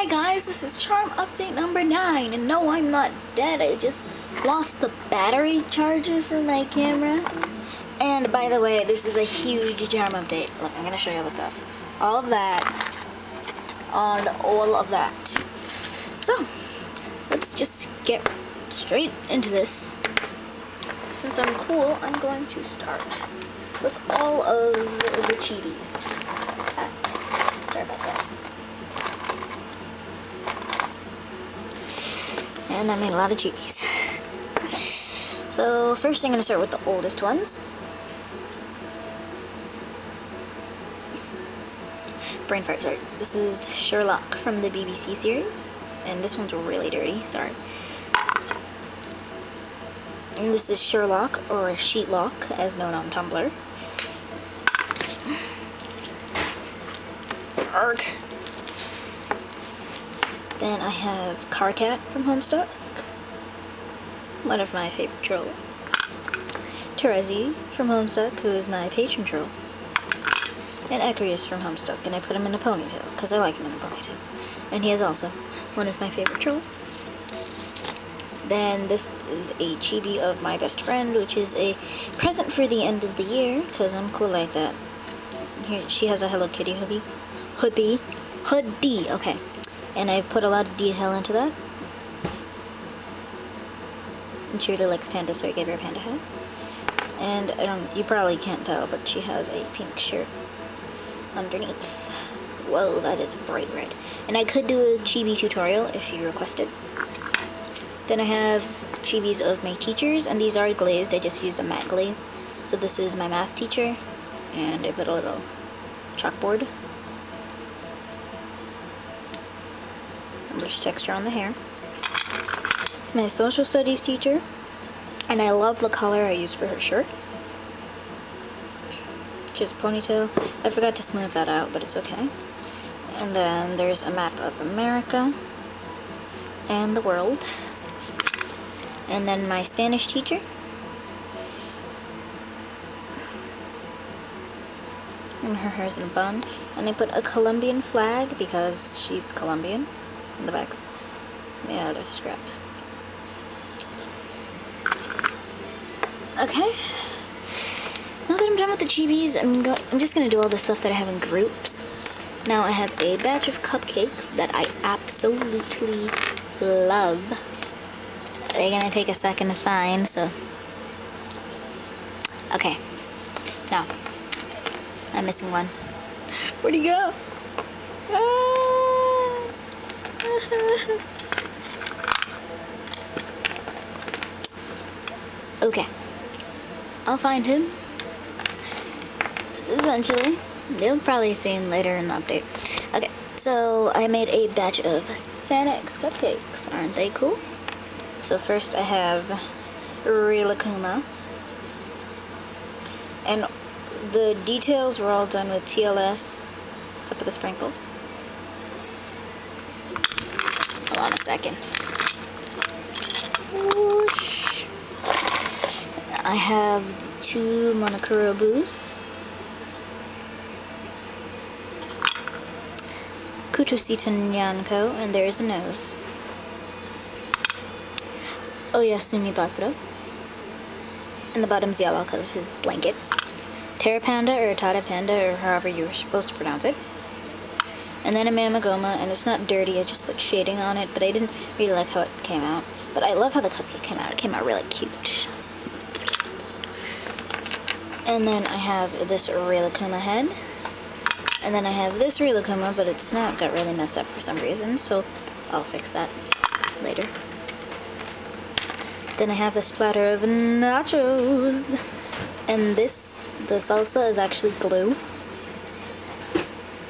Hi guys, this is Charm update number 9, and no, I'm not dead. I just lost the battery charger for my camera. And by the way, this is a huge Charm update. Look, I'm gonna show you all the stuff. All of that, and all of that. So, let's just get straight into this. Since I'm cool, I'm going to start with all of the chibis. Sorry about that. And I made a lot of chibis. So first I'm going to start with the oldest ones. Brain fart, sorry. This is Sherlock from the BBC series. And this one's really dirty, sorry. And this is Sherlock, or Sheetlock, as known on Tumblr. Arg. Then I have Carcat from Homestuck, one of my favorite trolls. Terezi from Homestuck, who is my patron troll. And Ecrius from Homestuck, and I put him in a ponytail, because I like him in a ponytail. And he is also one of my favorite trolls. Then this is a chibi of my best friend, which is a present for the end of the year, because I'm cool like that. Here, she has a Hello Kitty hoodie, okay. And I put a lot of detail into that. And she really likes pandas, so I gave her a panda hat. And you probably can't tell, but she has a pink shirt underneath. Whoa, that is bright red. And I could do a chibi tutorial if you request it. Then I have chibis of my teachers, and these are glazed. I just used a matte glaze. So this is my math teacher, and I put a little chalkboard. There's texture on the hair. It's my social studies teacher, and I love the color I used for her shirt. She has a ponytail. I forgot to smooth that out, but it's okay. And then there's a map of America and the world. And then my Spanish teacher. And her hair's in a bun. And I put a Colombian flag because she's Colombian. And the back's made out of scrap. Okay. Now that I'm done with the chibis, I'm just gonna do all the stuff that I have in groups. Now I have a batch of cupcakes that I absolutely love. They're gonna take a second to find, so. Okay. Now, I'm missing one. Where'd he go? Okay. I'll find him. Eventually. You'll probably see him later in the update. Okay, so I made a batch of Sanex cupcakes. Aren't they cool? So first I have Rilakuma. And the details were all done with TLS, except for the sprinkles. Hold on a second. Whoosh. I have 2 Monokuro Boos. Kutusita Nyanko, and there's a nose. Oyasumi Bakuro. And the bottom's yellow because of his blanket. Terra Panda, or Tata Panda, or however you were supposed to pronounce it. And then a Mamagoma, and it's not dirty, I just put shading on it, but I didn't really like how it came out. But I love how the cupcake came out. It came out really cute. And then I have this Rilakuma head. And then I have this Rilakuma, but its snout got really messed up for some reason, so I'll fix that later. Then I have this platter of nachos. And the salsa is actually glue.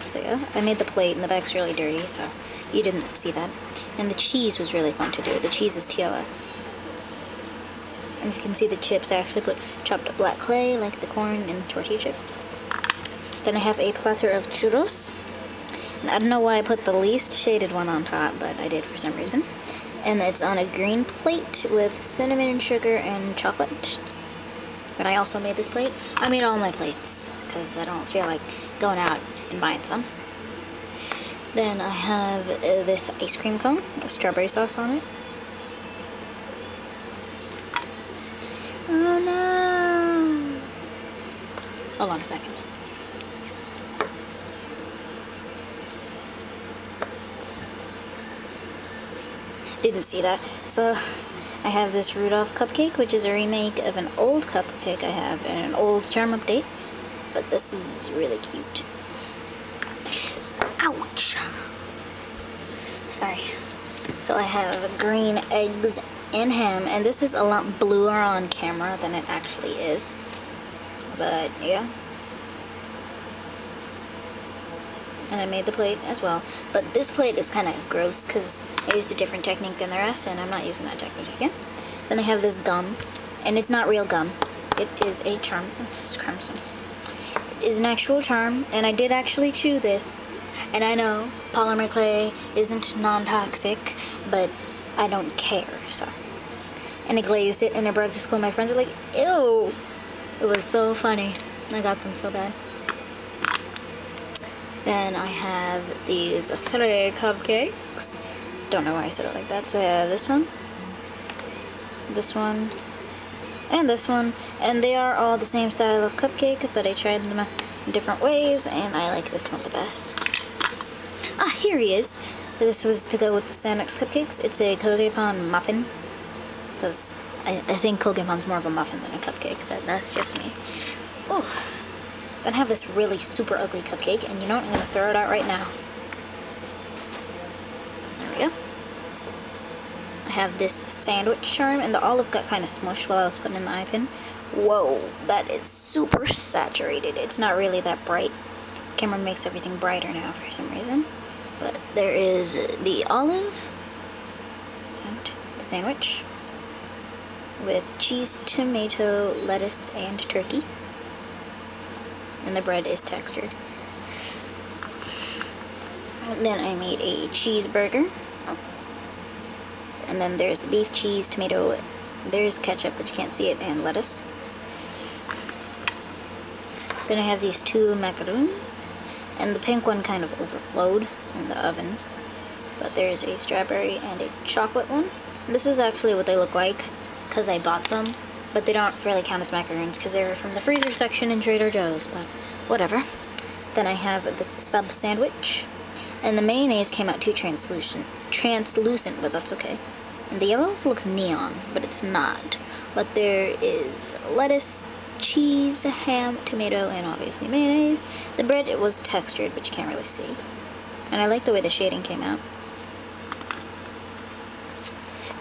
So yeah, I made the plate, and the back's really dirty, so you didn't see that. And the cheese was really fun to do. The cheese is TLS. And if you can see the chips, I actually put chopped up black clay, like the corn and tortilla chips. Then I have a platter of churros. And I don't know why I put the least shaded one on top, but I did for some reason. And it's on a green plate with cinnamon and sugar and chocolate. And I also made this plate. I made all my plates, because I don't feel like going out and buying some. Then I have this ice cream cone with strawberry sauce on it. Oh no! Hold on a second. Didn't see that. So I have this Rudolph cupcake, which is a remake of an old cupcake I have in an old charm update. But this is really cute. Ouch! Sorry. So I have green eggs and ham, and this is a lot bluer on camera than it actually is. But yeah. And I made the plate as well. But this plate is kind of gross because I used a different technique than the rest, and I'm not using that technique again. Then I have this gum, and it's not real gum. It is a charm. Oh, it's crimson. It is an actual charm, and I did actually chew this. And I know polymer clay isn't non-toxic, but I don't care, so. And I glazed it, and I brought it to school. My friends are like, ew. It was so funny. I got them so bad. Then I have these 3 cupcakes. Don't know why I said it like that. So I have this one, and this one. And they are all the same style of cupcake, but I tried them in different ways, and I like this one the best. Ah, here he is. This was to go with the Sanix cupcakes. It's a Kogepan muffin. Because I think Kogepan's more of a muffin than a cupcake, but that's just me. Ooh. Then I have this really super ugly cupcake, and you know what? I'm going to throw it out right now. There we go. I have this sandwich charm, and the olive got kind of smushed while I was putting in the eye pin. Whoa, that is super saturated. It's not really that bright. The camera makes everything brighter now for some reason. But there is the olive and the sandwich with cheese, tomato, lettuce, and turkey. And the bread is textured. And then I made a cheeseburger. And then there's the beef, cheese, tomato, there's ketchup, but you can't see it, and lettuce. Then I have these 2 macaroons, and the pink one kind of overflowed in the oven. But there's a strawberry and a chocolate one. And this is actually what they look like, because I bought some. But they don't really count as macaroons because they're from the freezer section in Trader Joe's, but whatever. Then I have this sub sandwich, and the mayonnaise came out too translucent, but that's okay. And the yellow also looks neon, but it's not. But there is lettuce, cheese, ham, tomato, and obviously mayonnaise. The bread, it was textured, but you can't really see. And I like the way the shading came out.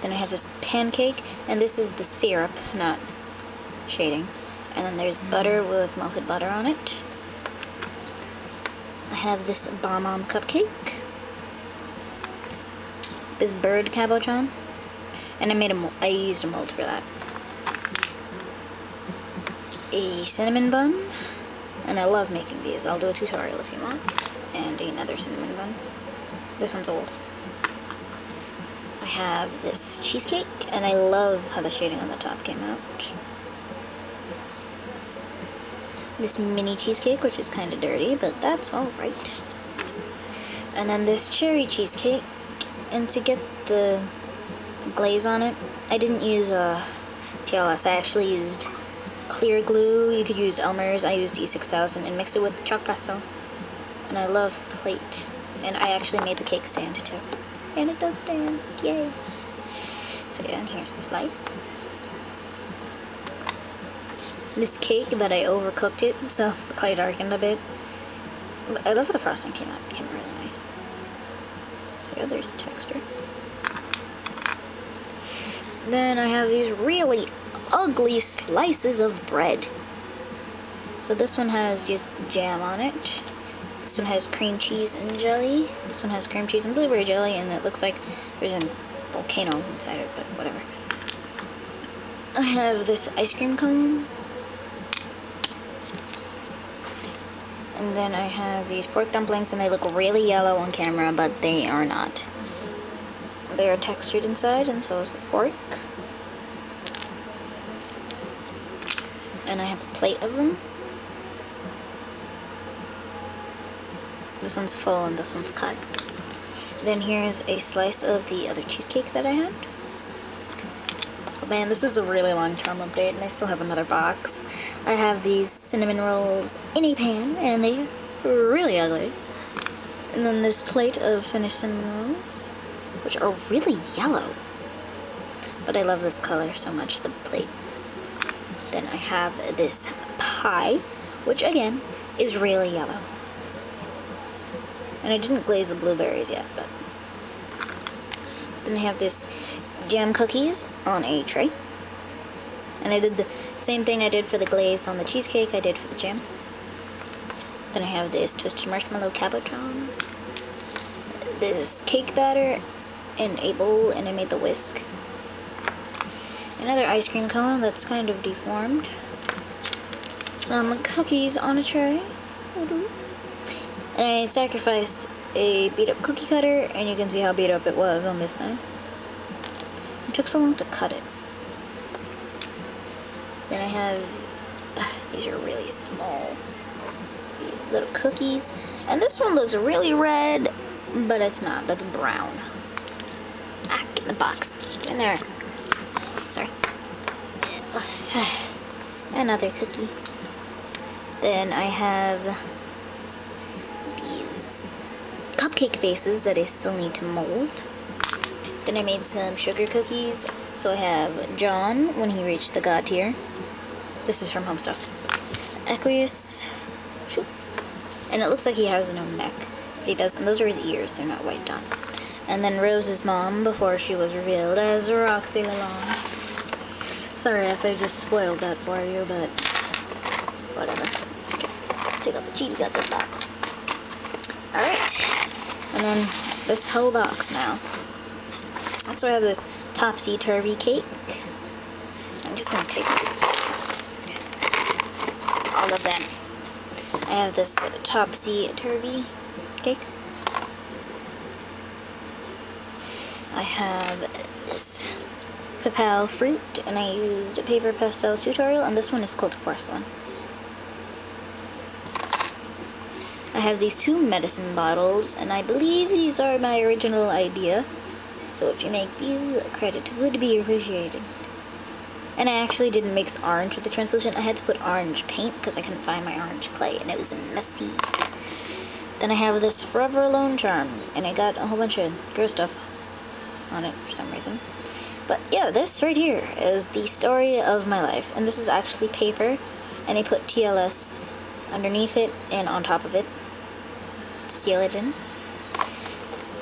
Then I have this pancake, and this is the syrup, not shading. And then there's butter with melted butter on it. I have this bomb cupcake, this bird cabochon, and I used a mold for that. A cinnamon bun, and I love making these. I'll do a tutorial if you want. And another cinnamon bun. This one's old. I have this cheesecake, and I love how the shading on the top came out. This mini cheesecake, which is kind of dirty, but that's alright. And then this cherry cheesecake, and to get the glaze on it, I didn't use TLS, I actually used clear glue. You could use Elmer's, I used E6000, and mixed it with chalk pastels. And I love the plate, and I actually made the cake stand too. And it does stand, yay. So yeah, and here's the slice. This cake, but I overcooked it, so the clay darkened a bit. But I love how the frosting came out. It came really nice. So yeah, there's the texture. Then I have these really ugly slices of bread. So this one has just jam on it. This one has cream cheese and jelly. This one has cream cheese and blueberry jelly, and it looks like there's a volcano inside it, but whatever. I have this ice cream cone. And then I have these pork dumplings, and they look really yellow on camera, but they are not. They are textured inside, and so is the pork. And I have a plate of them. This one's full and this one's cut. Then here's a slice of the other cheesecake that I had. Oh man, this is a really long charm update, and I still have another box. I have these cinnamon rolls in a pan, and they're really ugly. And then this plate of finished cinnamon rolls, which are really yellow. But I love this color so much, the plate. Then I have this pie, which again is really yellow. And I didn't glaze the blueberries yet, but. Then I have this jam cookies on a tray. And I did the same thing I did for the glaze on the cheesecake, I did for the jam. Then I have this twisted marshmallow cabochon. This cake batter in a bowl, and I made the whisk. Another ice cream cone that's kind of deformed. Some cookies on a tray. And I sacrificed a beat up cookie cutter, and you can see how beat up it was on this side. It took so long to cut it. Then I have, these are really small, these little cookies. And this one looks really red, but it's not, that's brown. Ah, get in the box, get in there. Sorry. Another cookie. Then I have these cupcake bases that I still need to mold. Then I made some sugar cookies. So I have John when he reached the god tier. This is from Homestuff. Aquarius, shoot. And it looks like he has no neck. He doesn't. Those are his ears. They're not white dots. And then Rose's mom before she was revealed as Roxy Lalonde. Sorry if I just spoiled that for you, but whatever. Okay, take all the cheese out the box. Alright. And then this whole box now. So I have this topsy-turvy cake. I'm just going to take all of them. I have this topsy-turvy cake. I have this papal fruit, and I used a paper pastels tutorial, and this one is called porcelain. I have these two medicine bottles, and I believe these are my original idea. So if you make these, credit would be appreciated. And I actually didn't mix orange with the translucent. I had to put orange paint because I couldn't find my orange clay, and it was messy. Then I have this Forever Alone charm, and I got a whole bunch of gross stuff on it for some reason. But yeah, this right here is the story of my life, and this is actually paper, and I put TLS underneath it and on top of it to seal it in.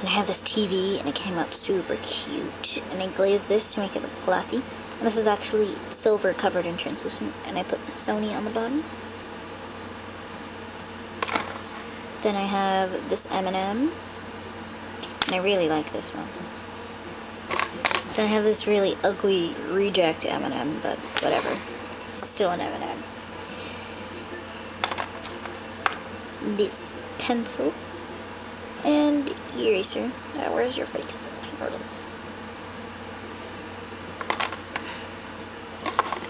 And I have this TV, and it came out super cute, and I glazed this to make it look glassy. And this is actually silver covered in translucent, and I put Sony on the bottom. Then I have this M&M, and I really like this one. Then I have this really ugly reject M&M, but whatever. It's still an M&M. This pencil and eraser. Where's your face? Here it is.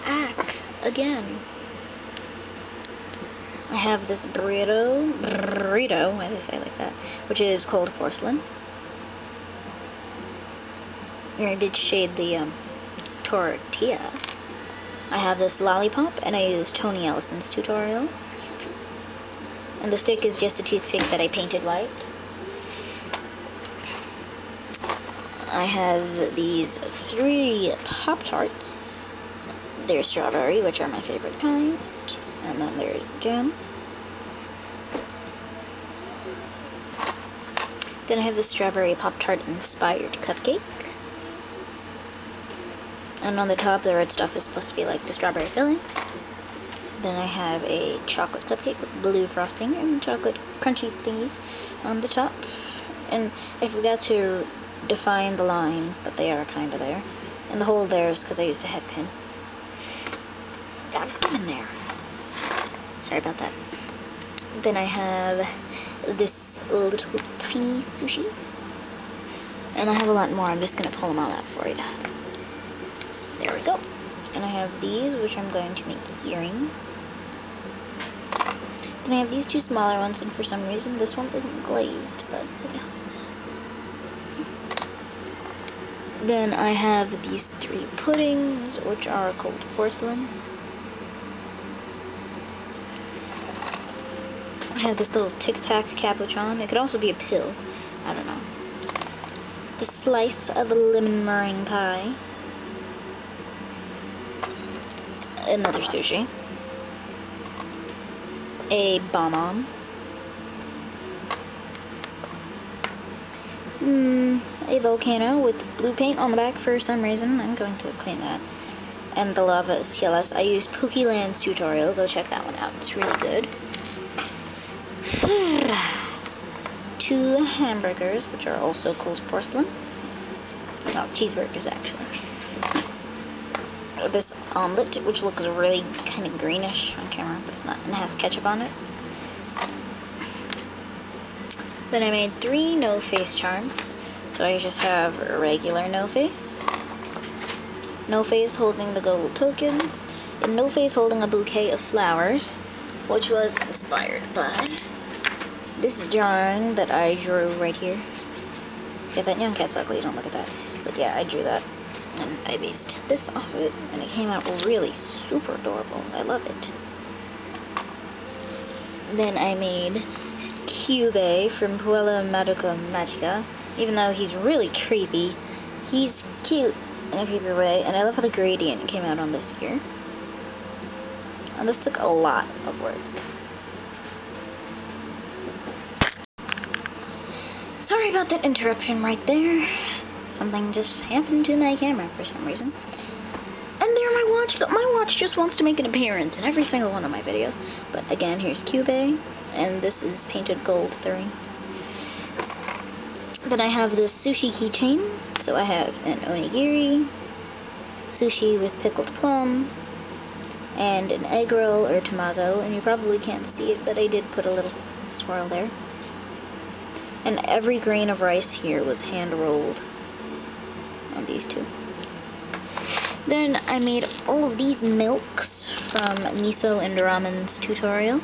Ack again. I have this burrito, why do they say it like that? Which is cold porcelain. And I did shade the tortilla. I have this lollipop, and I used Tony Ellison's tutorial. And the stick is just a toothpick that I painted white. I have these 3 Pop-Tarts. They're strawberry, which are my favorite kind. And then there's the jam. Then I have the strawberry Pop-Tart inspired cupcake. And on the top, the red stuff is supposed to be like the strawberry filling. Then I have a chocolate cupcake with blue frosting and chocolate crunchy thingies on the top. And I forgot to define the lines, but they are kind of there. And the hole there is because I used a head pin. Get in there. Sorry about that. Then I have this little tiny sushi. And I have a lot more. I'm just going to pull them all out for you. There we go. And I have these, which I'm going to make earrings. Then I have these 2 smaller ones, and for some reason this one isn't glazed, but yeah. Then I have these 3 puddings, which are cold porcelain. I have this little Tic Tac capuchon. It could also be a pill. I don't know. The slice of a lemon meringue pie. Another sushi. A bomb-on. A volcano with blue paint on the back for some reason. I'm going to clean that. And the lava is TLS. I used Pookieland's tutorial. Go check that one out. It's really good. 2 hamburgers, which are also cold porcelain. No, cheeseburgers, actually. This omelet, which looks really kind of greenish on camera, but it's not, and it has ketchup on it. Then I made 3 no-face charms. So I just have a regular no-face, no-face holding the gold tokens, and no-face holding a bouquet of flowers, which was inspired by this drawing that I drew right here. Yeah, that young cat's ugly, don't look at that. But yeah, I drew that, and I based this off of it, and it came out really super adorable. I love it. Then I made Cube from Puella Madoka Magica. Even though he's really creepy, he's cute in a creepy way, and I love how the gradient came out on this here. And this took a lot of work. Sorry about that interruption right there. Something just happened to my camera for some reason. And there my watch goes. My watch just wants to make an appearance in every single one of my videos. But again, here's Cube, and this is painted gold, the rings. Then I have this sushi keychain. So I have an onigiri, sushi with pickled plum, and an egg roll or tamago. And you probably can't see it, but I did put a little swirl there. And every grain of rice here was hand rolled. And these 2. Then I made all of these milks from Miso and Ramen's tutorial.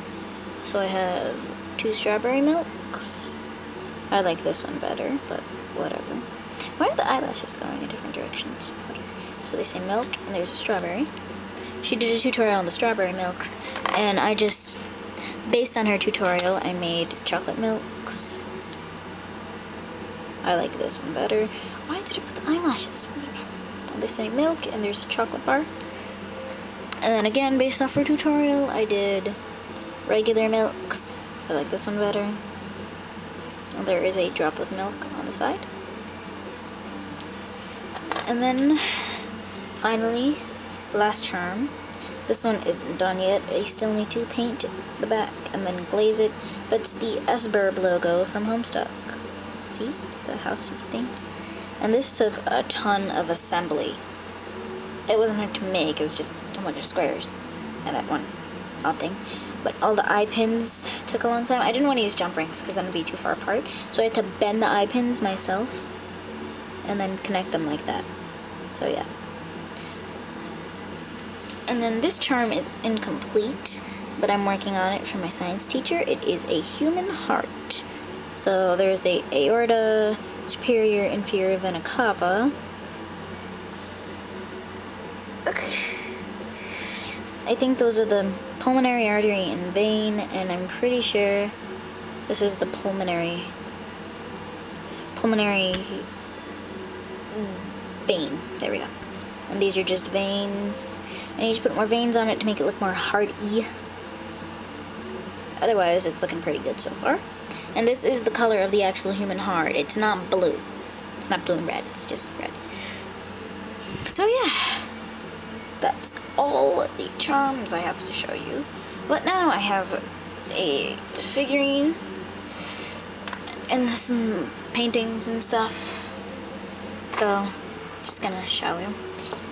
So I have 2 strawberry milks. I like this one better, but whatever. Why are the eyelashes going in different directions? So they say milk, and there's a strawberry. She did a tutorial on the strawberry milks, and I just, based on her tutorial, I made chocolate milks. I like this one better. Why did I put the eyelashes? And they say milk, and there's a chocolate bar. And then again, based off her tutorial, I did regular milks. I like this one better. And there is a drop of milk on the side. And then, finally, last charm. This one isn't done yet. I still need to paint the back and then glaze it. But it's the S-Burb logo from Homestuck. See? It's the house thing. And this took a ton of assembly. It wasn't hard to make. It was just a bunch of squares. And that one odd thing. But all the eye pins took a long time. I didn't want to use jump rings because then it'd be too far apart. So I had to bend the eye pins myself and then connect them like that. So yeah. And then this charm is incomplete, but I'm working on it for my science teacher. It is a human heart. So there's the aorta, superior, inferior vena cava. I think those are the pulmonary artery and vein, and I'm pretty sure this is the pulmonary vein. There we go. And these are just veins. I need to put more veins on it to make it look more hearty. Otherwise, it's looking pretty good so far. And this is the color of the actual human heart. It's not blue. It's not blue and red. It's just red. So yeah. That's all the charms I have to show you. But now I have a figurine and some paintings and stuff. So, just gonna show you.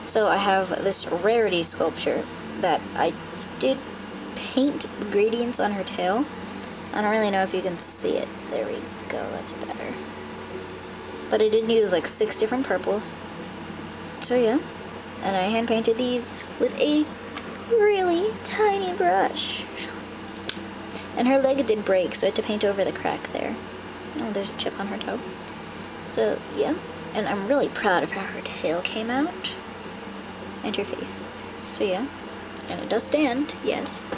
So I have this rarity sculpture that I did paint gradients on her tail. I don't really know if you can see it. There we go, that's better. But I did use like 6 different purples. So yeah. And I hand painted these with a really tiny brush. And her leg did break, so I had to paint over the crack there. Oh, there's a chip on her toe. So, yeah. And I'm really proud of how her tail came out. And her face. So yeah. And it does stand, yes.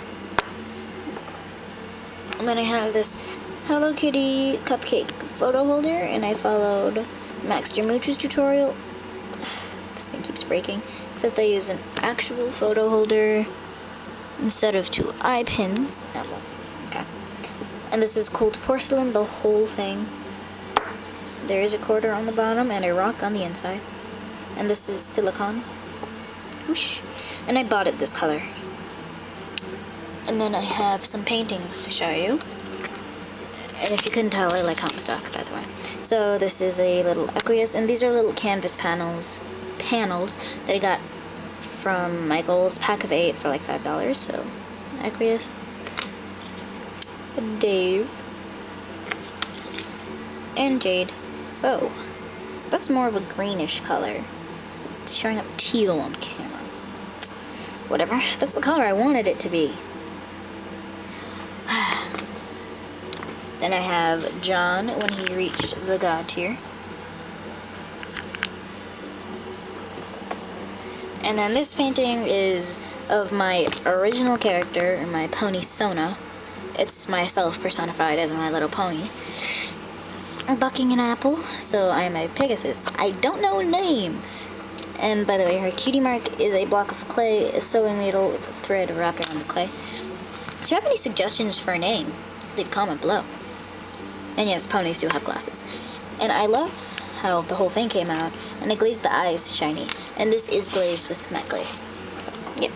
And then I have this Hello Kitty cupcake photo holder, and I followed Max Jamuchu's tutorial. This thing keeps breaking. Except I use an actual photo holder instead of 2 eye pins. Oh, well, okay. And this is cold porcelain, the whole thing. There is a quarter on the bottom and a rock on the inside. And this is silicone. Whoosh. And I bought it this color. And then I have some paintings to show you. And if you couldn't tell, I like Homestuck, by the way. So this is a little Aqueous, and these are little canvas panels that I got from Michael's pack of 8 for like $5. So Aqueous, Dave, and Jade. Oh, that's more of a greenish color. It's showing up teal on camera. Whatever, that's the color I wanted it to be. Then I have John when he reached the God tier. And then this painting is of my original character, my pony Sona. It's myself personified as my little pony. I'm bucking an apple, so I'm a Pegasus. I don't know a name. And by the way, her cutie mark is a block of clay, a sewing needle with a thread wrapped around the clay. Do you have any suggestions for a name? Leave a comment below. And yes, ponies do have glasses. And I love how the whole thing came out, and I glazed the eyes shiny. And this is glazed with matte glaze. So, yeah.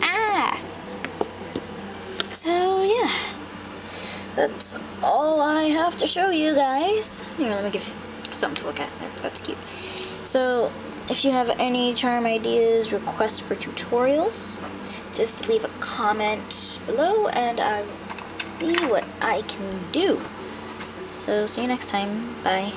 Ah! So, yeah. That's all I have to show you guys. Here, let me give you something to look at. That's cute. So, if you have any charm ideas, requests for tutorials, just leave a comment below, and I will see what I can do. So, see you next time. Bye.